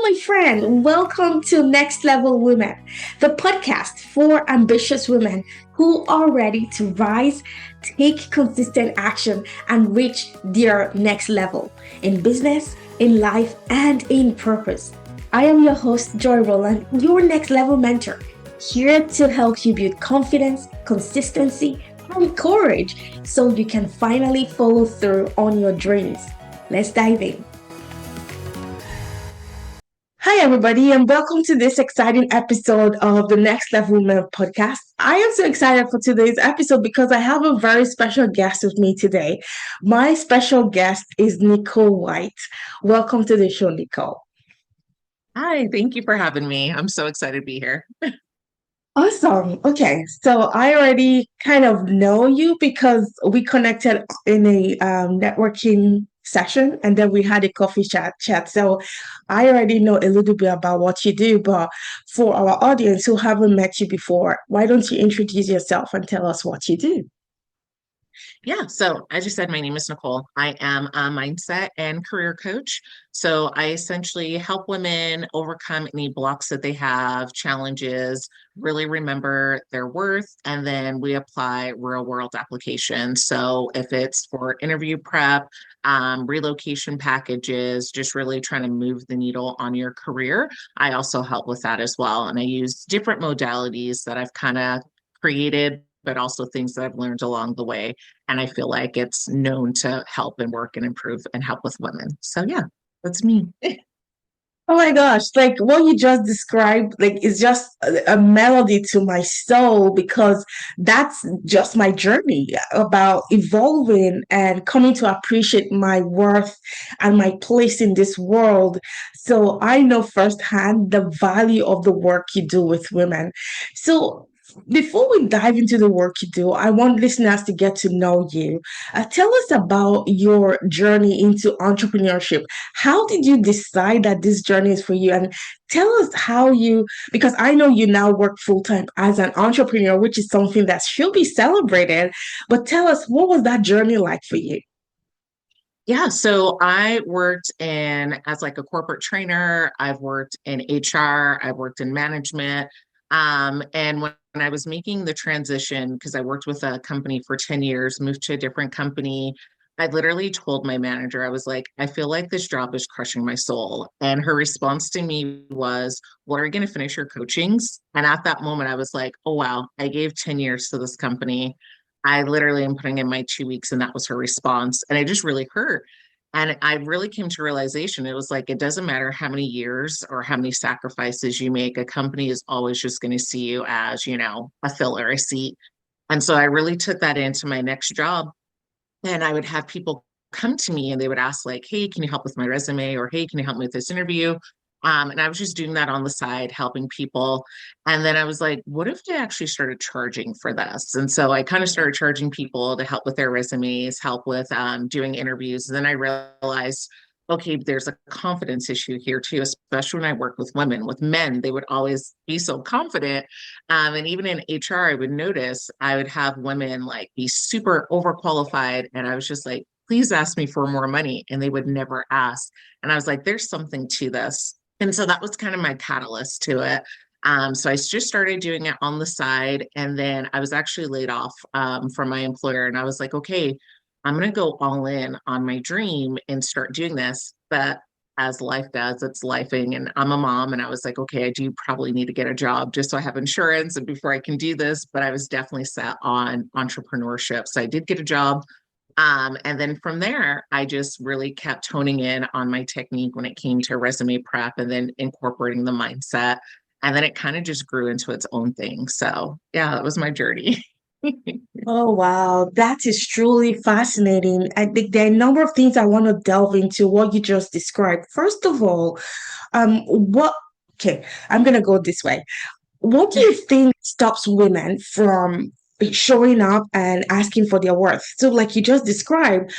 my friend. Welcome to Next Level Women, the podcast for ambitious women who are ready to rise, take consistent action, and reach their next level in business, in life, and in purpose. I am your host, Joy Roland, your next level mentor, here to help you build confidence, consistency, and courage so you can finally follow through on your dreams. Let's dive in. Hi, everybody, and welcome to this exciting episode of the Next Level Women podcast. I am so excited for today's episode because I have a very special guest with me today. My special guest is Nicole White. Welcome to the show, Nicole. Hi, thank you for having me. I'm so excited to be here. Awesome. Okay, so I already kind of know you because we connected in a networking session and then we had a coffee chat. So I already know a little bit about what you do, but for our audience who haven't met you before, why don't you introduce yourself and tell us what you do? Yeah, so as you said, my name is Nicole. I am a mindset and career coach. So I essentially help women overcome any blocks that they have, challenges, really remember their worth, and then we apply real world applications. So if it's for interview prep, relocation packages, just really trying to move the needle on your career, I also help with that as well. And I use different modalities that I've kind of created, but also things that I've learned along the way. And I feel like it's known to help and work and improve and help with women. So yeah, that's me. Oh my gosh, like what you just described, like is just a melody to my soul because that's just my journey about evolving and coming to appreciate my worth and my place in this world. So I know firsthand the value of the work you do with women. So before we dive into the work you do, I want listeners to get to know you. Tell us about your journey into entrepreneurship. How did you decide that this journey is for you? And tell us how you, because I know you now work full time as an entrepreneur, which is something that should be celebrated. But tell us, what was that journey like for you? Yeah, so I worked in as like a corporate trainer. I've worked in HR. I've worked in management. And when I was making the transition, because I worked with a company for 10 years, moved to a different company, I literally told my manager, I was like, I feel like this job is crushing my soul. And her response to me was, well, are you going to finish your coachings? And at that moment, I was like, oh, wow, I gave 10 years to this company. I literally am putting in my 2 weeks, and that was her response. And it just really hurt. And I really came to realization it was like, it doesn't matter how many years or how many sacrifices you make, a company is always just going to see you as, a filler, a seat. And so I really took that into my next job. And I would have people come to me and they would ask, like, hey, can you help with my resume? Or hey, can you help me with this interview? And I was just doing that on the side, helping people. And then I was like, what if I actually started charging for this? And so I kind of started charging people to help with their resumes, help with doing interviews. And then I realized, okay, there's a confidence issue here too, especially when I work with women. With men, they would always be so confident. And even in HR, I would notice I would have women like be super overqualified. And I was just like, please ask me for more money. And they would never ask. And I was like, there's something to this. And so that was kind of my catalyst to it. So I just started doing it on the side. And then I was actually laid off from my employer. And I was like, okay, I'm going to go all in on my dream and start doing this. But as life does, it's lifing. And I'm a mom. And I was like, okay, I do probably need to get a job just so I have insurance and before I can do this. But I was definitely set on entrepreneurship. So I did get a job. And then from there, I just really kept honing in on my technique when it came to resume prep and then incorporating the mindset. And then it kind of just grew into its own thing. So, yeah, that was my journey. Oh, wow. That is truly fascinating. I think there are a number of things I want to delve into what you just described. First of all, what, okay, I'm going to go this way. What do you think stops women from showing up and asking for their worth. So, like you just described,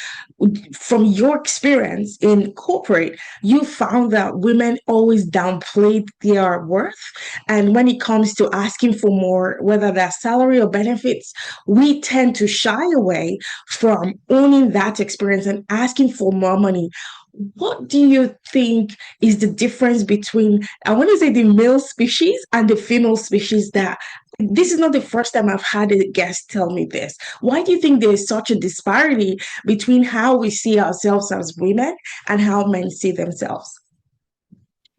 from your experience in corporate, you found that women always downplayed their worth. And when it comes to asking for more, whether that's salary or benefits, we tend to shy away from owning that experience and asking for more money. What do you think is the difference between, I want to say, the male species and the female species? That this is not the first time I've had a guest tell me this. Why do you think there is such a disparity between how we see ourselves as women and how men see themselves?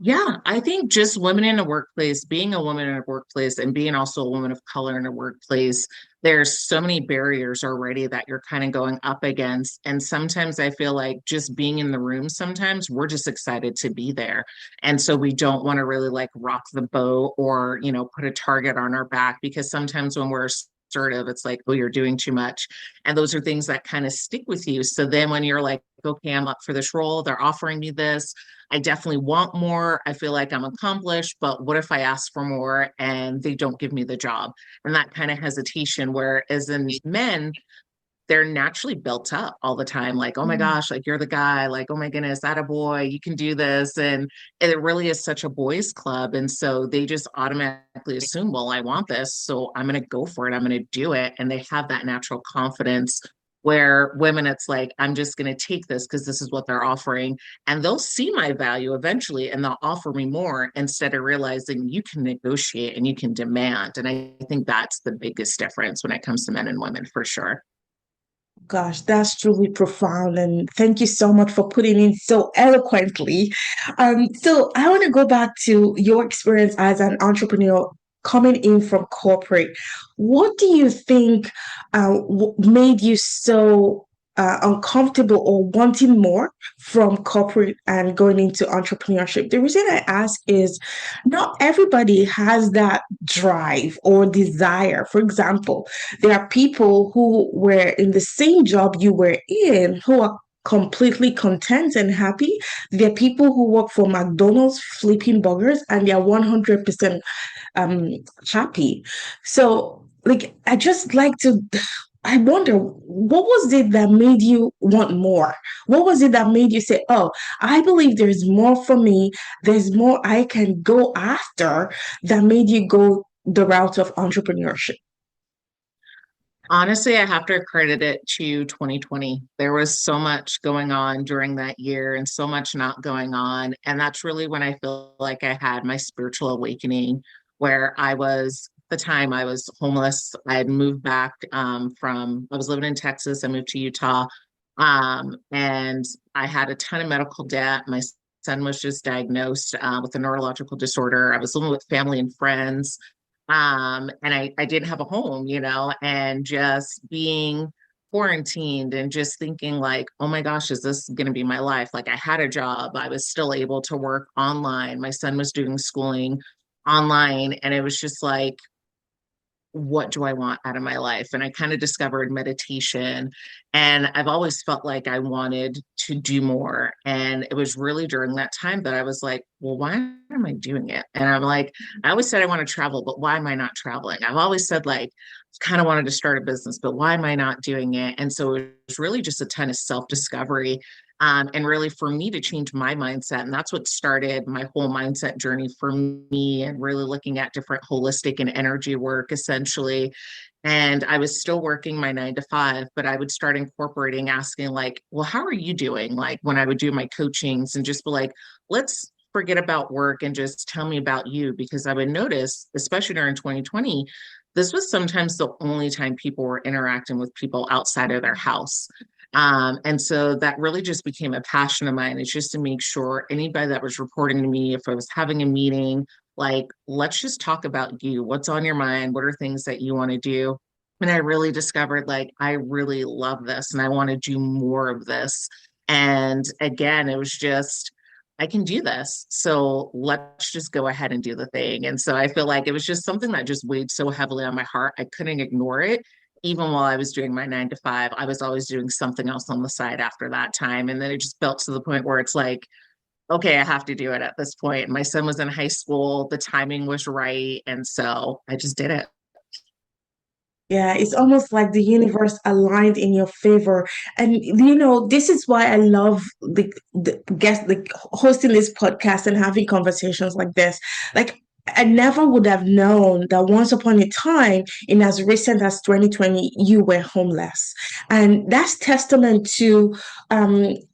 Yeah, I think just women in a workplace, being a woman in a workplace and being also a woman of color in a workplace, there's so many barriers already that you're kind of going up against. And sometimes I feel like just being in the room, sometimes we're just excited to be there. And so we don't want to really like rock the boat or, put a target on our back because sometimes when we're assertive, it's like, oh, you're doing too much. And those are things that kind of stick with you. So then when you're like, okay, I'm up for this role, they're offering me this. I definitely want more. I feel like I'm accomplished, but what if I ask for more and they don't give me the job? And that kind of hesitation, whereas in men, they're naturally built up all the time. Like, oh my Mm. gosh, like you're the guy, like, oh my goodness, that a boy, you can do this. And it really is such a boys' club. And so they just automatically assume, well, I want this. So I'm going to go for it. I'm going to do it. And they have that natural confidence where women, it's like, I'm just going to take this because this is what they're offering. And they'll see my value eventually and they'll offer me more instead of realizing you can negotiate and you can demand. And I think that's the biggest difference when it comes to men and women for sure. Gosh, that's truly profound. And thank you so much for putting in so eloquently. So I want to go back to your experience as an entrepreneur coming in from corporate. What do you think made you so uncomfortable or wanting more from corporate and going into entrepreneurship? The reason I ask is not everybody has that drive or desire. For example, there are people who were in the same job you were in who are completely content and happy. There are people who work for McDonald's flipping burgers and they are 100% um happy. So like I just like to I wonder what was it that made you want more? What was it that made you say, "Oh, I believe there's more for me. There's more I can go after," that made you go the route of entrepreneurship? Honestly, I have to credit it to 2020. There was so much going on during that year and so much not going on. And that's really when I feel like I had my spiritual awakening, where the time I was homeless. I had moved back I was living in Texas. I moved to Utah. And I had a ton of medical debt. My son was just diagnosed with a neurological disorder. I was living with family and friends and I didn't have a home, and just being quarantined and just thinking like, oh my gosh, is this going to be my life? Like I had a job, I was still able to work online, my son was doing schooling online, and it was just like, what do I want out of my life? And I kind of discovered meditation. And I've always felt like I wanted to do more. And it was really during that time that I was like, well, why am I doing it? And I'm like, I always said I want to travel, but why am I not traveling? I've always said, like, kind of wanted to start a business, but why am I not doing it? And so it was really just a ton of self discovery. And really for me to change my mindset. And that's what started my whole mindset journey for me and really looking at different holistic and energy work essentially. And I was still working my 9 to 5, but I would start incorporating asking, like, well, how are you doing? Like when I would do my coachings and just be like, let's forget about work and just tell me about you. Because I would notice, especially during 2020, this was sometimes the only time people were interacting with people outside of their house. And so that really just became a passion of mine. It's just to make sure anybody that was reporting to me, if I was having a meeting, like, let's just talk about you. What's on your mind? What are things that you want to do? And I really discovered, like, I really love this and I want to do more of this. And again, it was just, I can do this. So let's just go ahead and do the thing. And so I feel like it was just something that just weighed so heavily on my heart. I couldn't ignore it. Even while I was doing my 9 to 5, I was always doing something else on the side after that time. And then it just felt to the point where it's like, okay, I have to do it at this point. My son was in high school, the timing was right. And so I just did it. Yeah, it's almost like the universe aligned in your favor. And this is why I love the guest, like hosting this podcast and having conversations like this. Like I never would have known that once upon a time, in as recent as 2020, you were homeless. And that's testament to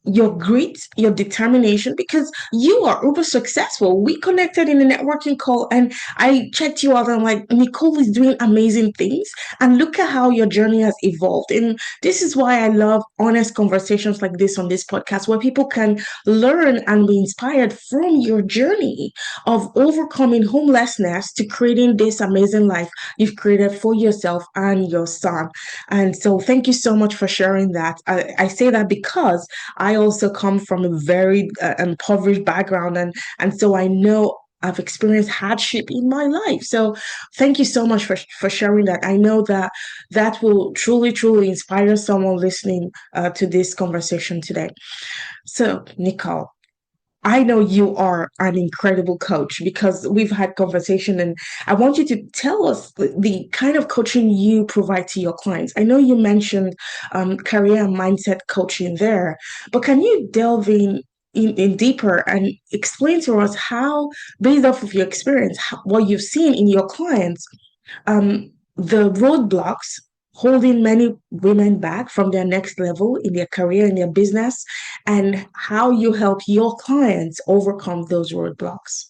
your grit, your determination, because you are uber successful. We connected in a networking call and I checked you out and I'm like, Nicole is doing amazing things and look at how your journey has evolved. And this is why I love honest conversations like this on this podcast, where people can learn and be inspired from your journey of overcoming homelessness to creating this amazing life you've created for yourself and your son. And so, thank you so much for sharing that. I say that because I also come from a very impoverished background, and so I know I've experienced hardship in my life. So thank you so much for sharing that. I know that that will truly, truly inspire someone listening to this conversation today. So, Nicole, I know you are an incredible coach because we've had conversation and I want you to tell us the kind of coaching you provide to your clients. I know you mentioned career and mindset coaching there, but can you delve in deeper and explain to us how, based off of your experience, what you've seen in your clients, the roadblocks holding many women back from their next level in their career, in their business, and how you help your clients overcome those roadblocks.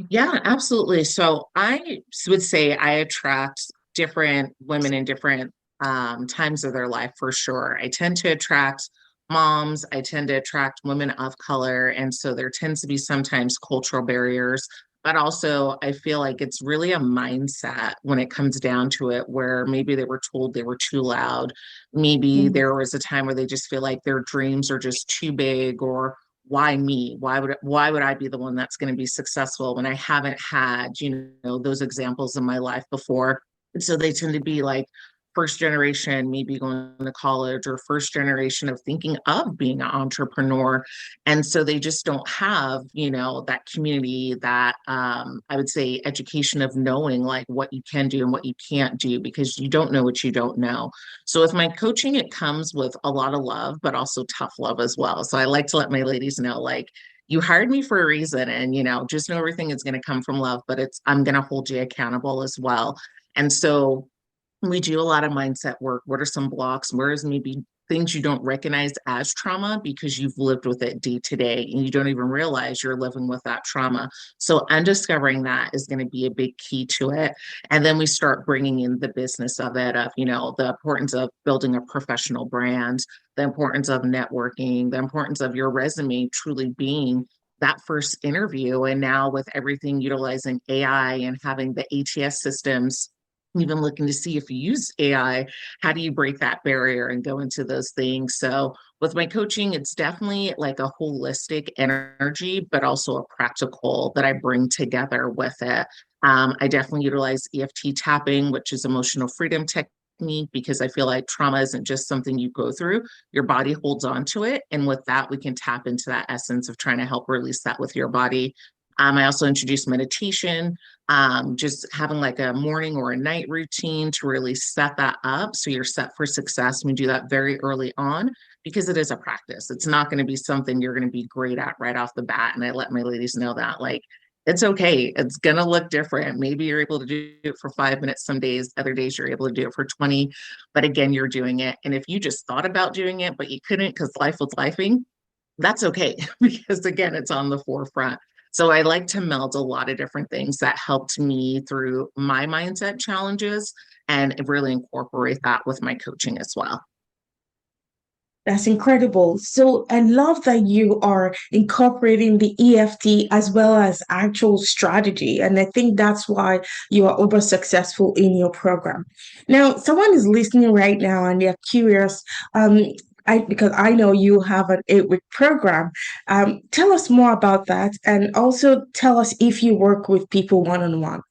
Yeah, absolutely. So I would say I attract different women in different times of their life for sure. I tend to attract moms, I tend to attract women of color. And so there tends to be sometimes cultural barriers, but also I feel like it's really a mindset when it comes down to it, where maybe they were told they were too loud. Maybe Mm, there was a time where they just feel like their dreams are just too big, or why me? Why would I be the one that's going to be successful when I haven't had, those examples in my life before? And so they tend to be like first generation, maybe going to college, or first generation of thinking of being an entrepreneur. And so they just don't have, that community, that I would say education of knowing like what you can do and what you can't do, because you don't know what you don't know. So with my coaching, it comes with a lot of love, but also tough love as well. So I like to let my ladies know, like, you hired me for a reason, and just know everything is going to come from love, but I'm going to hold you accountable as well. And so we do a lot of mindset work. What are some blocks? Where is maybe things you don't recognize as trauma because you've lived with it day to day and you don't even realize you're living with that trauma? So, undiscovering that is going to be a big key to it. And then we start bringing in the business of it, of, the importance of building a professional brand, the importance of networking, the importance of your resume truly being that first interview. And now with everything utilizing AI and having the ATS systems, even looking to see if you use AI, how do you break that barrier and go into those things? So with my coaching, it's definitely like a holistic energy, but also a practical that I bring together with it. I definitely utilize EFT tapping, which is emotional freedom technique, because I feel like trauma isn't just something you go through, your body holds on to it. And with that, we can tap into that essence of trying to help release that with your body. I also introduce meditation, just having like a morning or a night routine to really set that up so you're set for success. We do that very early on because it is a practice. It's not going to be something you're going to be great at right off the bat. And I let my ladies know that, like, it's okay. It's going to look different. Maybe you're able to do it for 5 minutes some days, other days you're able to do it for 20. But again, you're doing it. And if you just thought about doing it, but you couldn't because life was lifing, that's okay because again, it's on the forefront. So I like to meld a lot of different things that helped me through my mindset challenges and really incorporate that with my coaching as well. that's incredible. So I love that you are incorporating the EFT as well as actual strategy. And I think that's why you are over successful in your program. Now, someone is listening right now and they're curious. Because I know you have an 8-week program. Tell us more about that, and also tell us if you work with people one on one.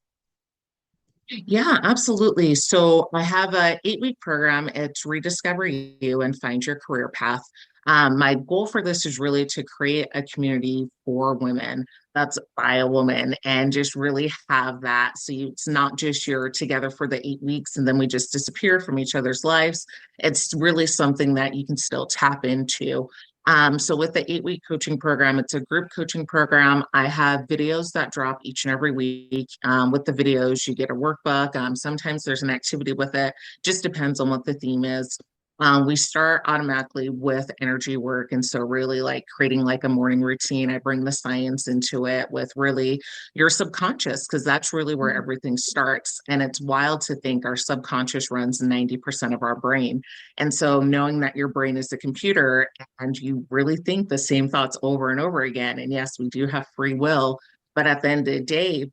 Yeah, absolutely. So I have a 8-week program. It's Rediscover You and Find Your Career Path. My goal for this is really to create a community for women that's by a woman and just really have that. So it's not just you're together for the 8 weeks and then we just disappear from each other's lives. It's really something that you can still tap into. So with the 8 week coaching program, it's a group coaching program. I have videos that drop each and every week. With the videos, you get a workbook. Sometimes there's an activity with it, just depends on what the theme is. We start automatically with energy work. And so really like creating like a morning routine, I bring the science into it with really your subconscious, because that's really where everything starts. And it's wild to think our subconscious runs 90% of our brain. And so knowing that your brain is a computer and you really think the same thoughts over and over again. And yes, we do have free will, but at the end of the day,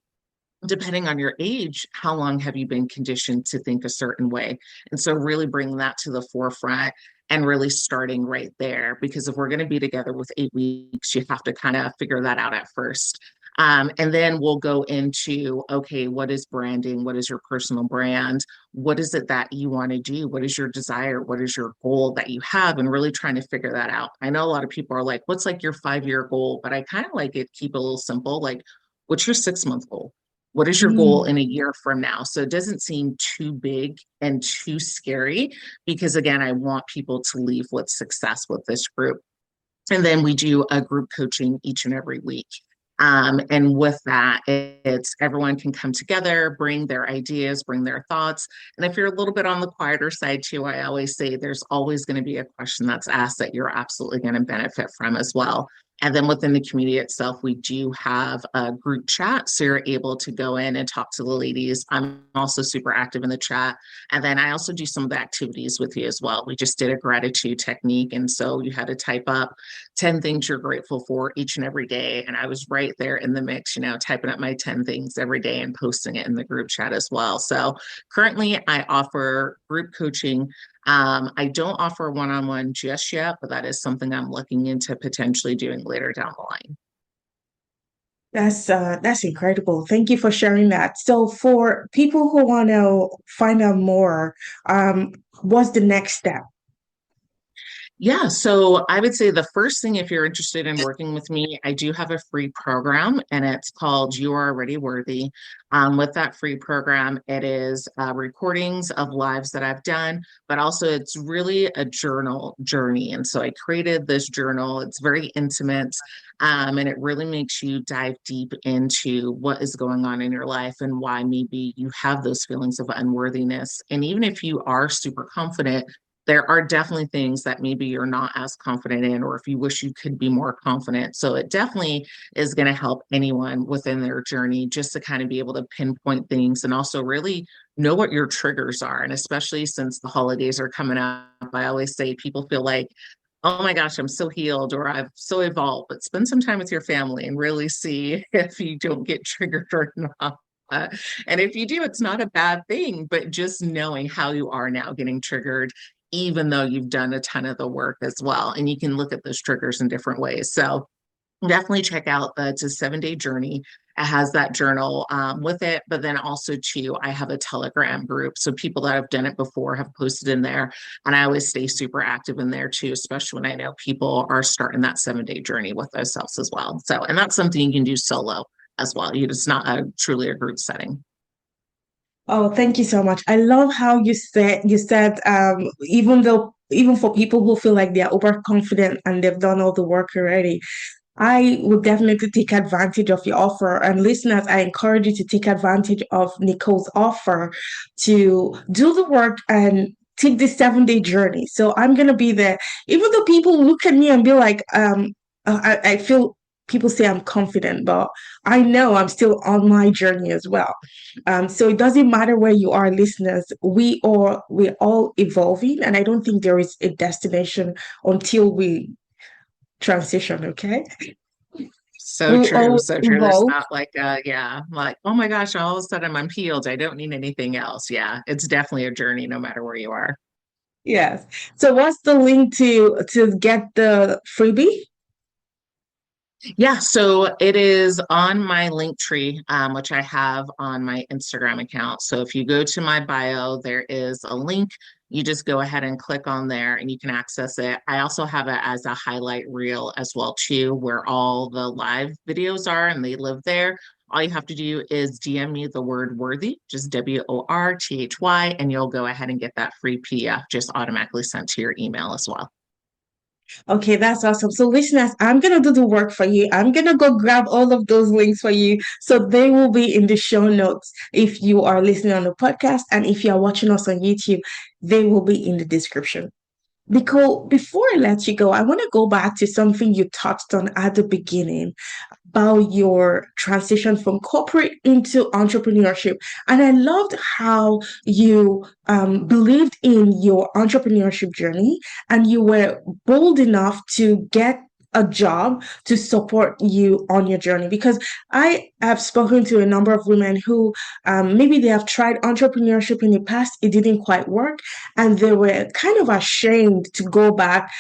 depending on your age, how long have you been conditioned to think a certain way? And so, really bringing that to the forefront and really starting right there. Because if we're going to be together with 8 weeks, you have to kind of figure that out at first. And then we'll go into okay, what is branding? What is your personal brand? What is it that you want to do? What is your desire? What is your goal that you have? And really trying to figure that out. I know a lot of people are like, what's like your 5 year goal? But I kind of like it, keep it a little simple. Like, what's your 6 month goal? What is your goal Mm. in a year from now? So it doesn't seem too big and too scary because, again, I want people to leave with success with this group. And then we do a group coaching each and every week. And with that, it's everyone can come together, bring their ideas, bring their thoughts. And if you're a little bit on the quieter side too, I always say there's always going to be a question that's asked that you're absolutely going to benefit from as well. And then within the community itself, we do have a group chat. So you're able to go in and talk to the ladies. I'm also super active in the chat. And then I also do some of the activities with you as well. We just did a gratitude technique. And so you had to type up 10 things you're grateful for each and every day. And I was right there in the mix, typing up my 10 things every day and posting it in the group chat as well. So currently, I offer group coaching. I don't offer one on one just yet, but that is something I'm looking into potentially doing later down the line. That's incredible. Thank you for sharing that. So for people who want to find out more, what's the next step? Yeah, so I would say the first thing, if you're interested in working with me, I do have a free program and it's called You Are Already Worthy. With that free program, it is recordings of lives that I've done, but also it's really a journal journey. And so I created this journal, it's very intimate. And it really makes you dive deep into what is going on in your life and why maybe you have those feelings of unworthiness. And even if you are super confident, there are definitely things that maybe you're not as confident in, or if you wish you could be more confident. So it definitely is going to help anyone within their journey just to kind of be able to pinpoint things and also really know what your triggers are. And especially since the holidays are coming up, I always say people feel like, oh my gosh, I'm so healed or I've so evolved, but spend some time with your family and really see if you don't get triggered or not. And if you do, it's not a bad thing, but just knowing how you are now getting triggered even though you've done a ton of the work as well. And you can look at those triggers in different ways. So definitely check out it's a 7 day journey. It has that journal with it, but then also too, I have a Telegram group. So people that have done it before have posted in there. And I always stay super active in there too, especially when I know people are starting that 7 day journey with themselves as well. So, and that's something you can do solo as well. It's not truly a group setting. Oh, thank you so much. I love how you said even for people who feel like they're overconfident and they've done all the work already, I will definitely take advantage of your offer. And listeners, I encourage you to take advantage of Nicole's offer to do the work and take this 7 day journey. So I'm gonna be there. Even though people look at me and be like, I feel people say I'm confident, but I know I'm still on my journey as well. So it doesn't matter where you are, listeners. We're all evolving, and I don't think there is a destination until we transition. Okay, So we'll true, all so true. There's evolve. not like yeah, like, oh my gosh, all of a sudden I'm healed. I don't need anything else. Yeah, it's definitely a journey no matter where you are. Yes. So what's the link to get the freebie? Yeah, so it is on my link tree, which I have on my Instagram account. So if you go to my bio, there is a link. You just go ahead and click on there and you can access it. I also have it as a highlight reel as well too, where all the live videos are and they live there. All you have to do is DM me the word worthy, just WORTHY, and you'll go ahead and get that free PDF just automatically sent to your email as well. Okay, that's awesome. So, listeners, I'm going to do the work for you. I'm going to go grab all of those links for you. So, they will be in the show notes if you are listening on the podcast. And if you are watching us on YouTube, they will be in the description. Nicole, before I let you go, I want to go back to something you touched on at the beginning about your transition from corporate into entrepreneurship. And I loved how you believed in your entrepreneurship journey and you were bold enough to get a job to support you on your journey. Because I have spoken to a number of women who maybe they have tried entrepreneurship in the past, it didn't quite work, and they were kind of ashamed to go back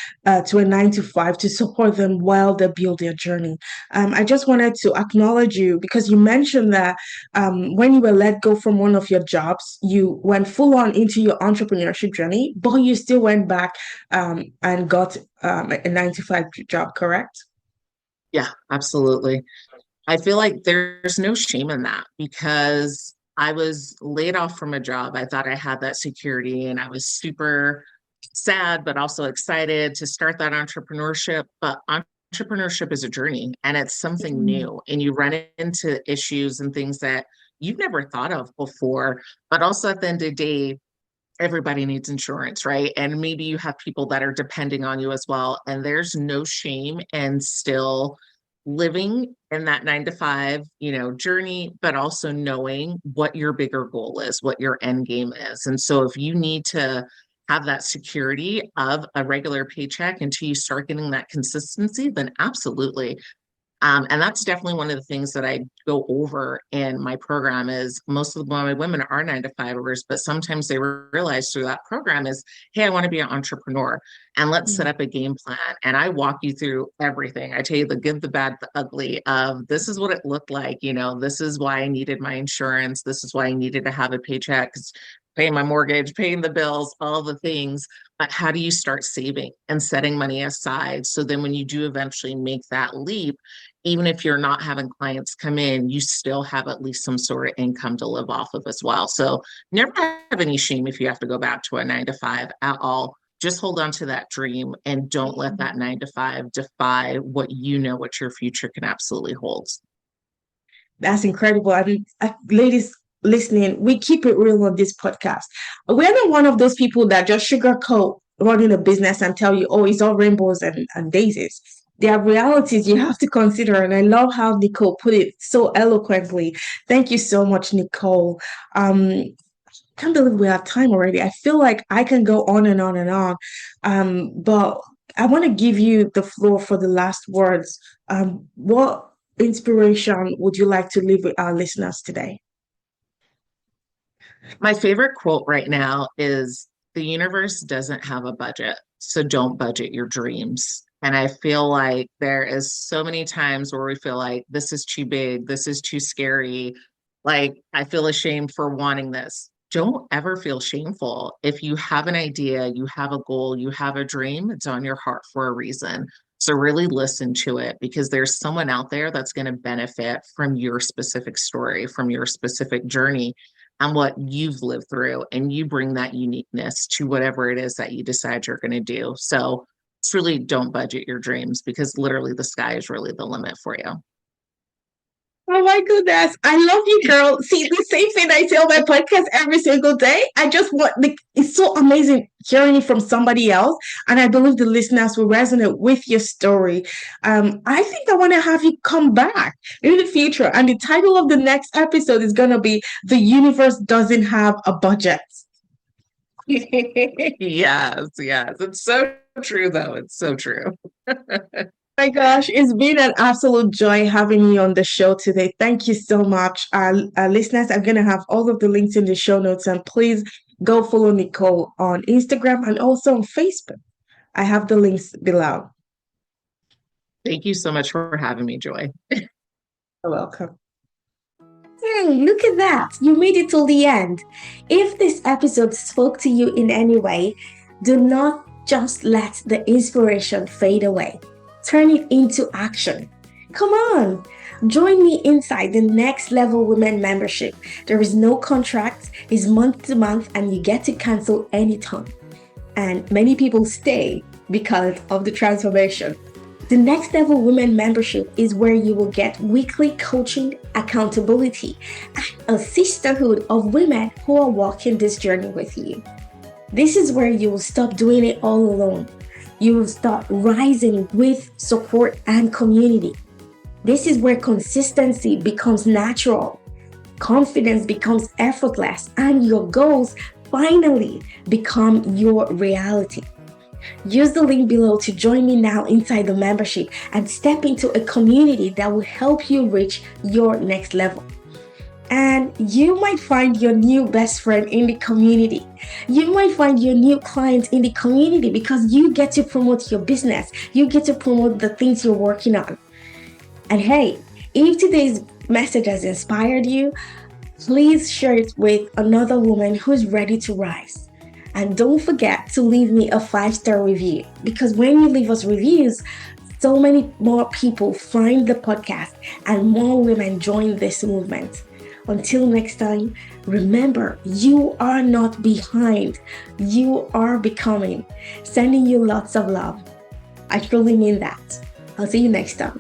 to a 9 to 5 to support them while they build their journey. I just wanted to acknowledge you because you mentioned that when you were let go from one of your jobs, you went full on into your entrepreneurship journey, but you still went back and got a 9 to 5 job, correct? Yeah, absolutely. I feel like there's no shame in that because I was laid off from a job. I thought I had that security and I was super sad, but also excited to start that entrepreneurship. But entrepreneurship is a journey and it's something Mm. new, and you run into issues and things that you've never thought of before. But also at the end of the day, everybody needs insurance, right? And maybe you have people that are depending on you as well. And there's no shame in still living in that 9 to 5, journey, but also knowing what your bigger goal is, what your end game is. And so if you need to have that security of a regular paycheck until you start getting that consistency, then absolutely. And that's definitely one of the things that I go over in my program is most of my women are 9 to 5ers, but sometimes they realize through that program is, hey, I want to be an entrepreneur and let's set Mm. up a game plan. And I walk you through everything. I tell you the good, the bad, the ugly of this is what it looked like. This is why I needed my insurance. This is why I needed to have a paycheck, paying my mortgage, paying the bills, all the things. But how do you start saving and setting money aside? So then when you do eventually make that leap, even if you're not having clients come in, you still have at least some sort of income to live off of as well. So never have any shame if you have to go back to a 9 to 5 at all. Just hold on to that dream and don't let that 9 to 5 defy what your future can absolutely hold. That's incredible. I mean, ladies listening, we keep it real on this podcast. We're not one of those people that just sugarcoat running a business and tell you, oh, it's all rainbows and daisies. There are realities you have to consider. And I love how Nicole put it so eloquently. Thank you so much, Nicole. I can't believe we have time already. I feel like I can go on and on and on. But I want to give you the floor for the last words. What inspiration would you like to leave with our listeners today? My favorite quote right now is the universe doesn't have a budget, so don't budget your dreams. And I feel like there is so many times where we feel like this is too big, this is too scary. Like I feel ashamed for wanting this. Don't ever feel shameful. If you have an idea, you have a goal, you have a dream, it's on your heart for a reason. So really listen to it because there's someone out there that's going to benefit from your specific story, from your specific journey and what you've lived through, and you bring that uniqueness to whatever it is that you decide you're going to do. So truly don't budget your dreams because literally the sky is really the limit for you. Oh my goodness. I love you, girl. See, the same thing I tell my podcast every single day. I just want, like, it's so amazing hearing it from somebody else. And I believe the listeners will resonate with your story. I think I want to have you come back in the future. And the title of the next episode is going to be The Universe Doesn't Have a Budget. Yes, yes. It's so true, though. It's so true. My gosh, it's been an absolute joy having you on the show today. Thank you so much. Our listeners, I'm going to have all of the links in the show notes, and please go follow Nicole on Instagram and also on Facebook. I have the links below. Thank you so much for having me, Joy. You're welcome. Hey, look at that. You made it till the end. If this episode spoke to you in any way, do not just let the inspiration fade away. Turn it into action. Come on, join me inside the Next Level Women membership. There is no contract, it's month to month, and you get to cancel anytime. And many people stay because of the transformation. The Next Level Women membership is where you will get weekly coaching, accountability, and a sisterhood of women who are walking this journey with you. This is where you will stop doing it all alone. You will start rising with support and community. This is where consistency becomes natural, confidence becomes effortless, and your goals finally become your reality. Use the link below to join me now inside the membership and step into a community that will help you reach your next level. And you might find your new best friend in the community. You might find your new client in the community because you get to promote your business. You get to promote the things you're working on. And hey, if today's message has inspired you, please share it with another woman who's ready to rise. And don't forget to leave me a 5-star review, because when you leave us reviews, so many more people find the podcast and more women join this movement. Until next time, remember, you are not behind. You are becoming. Sending you lots of love. I truly mean that. I'll see you next time.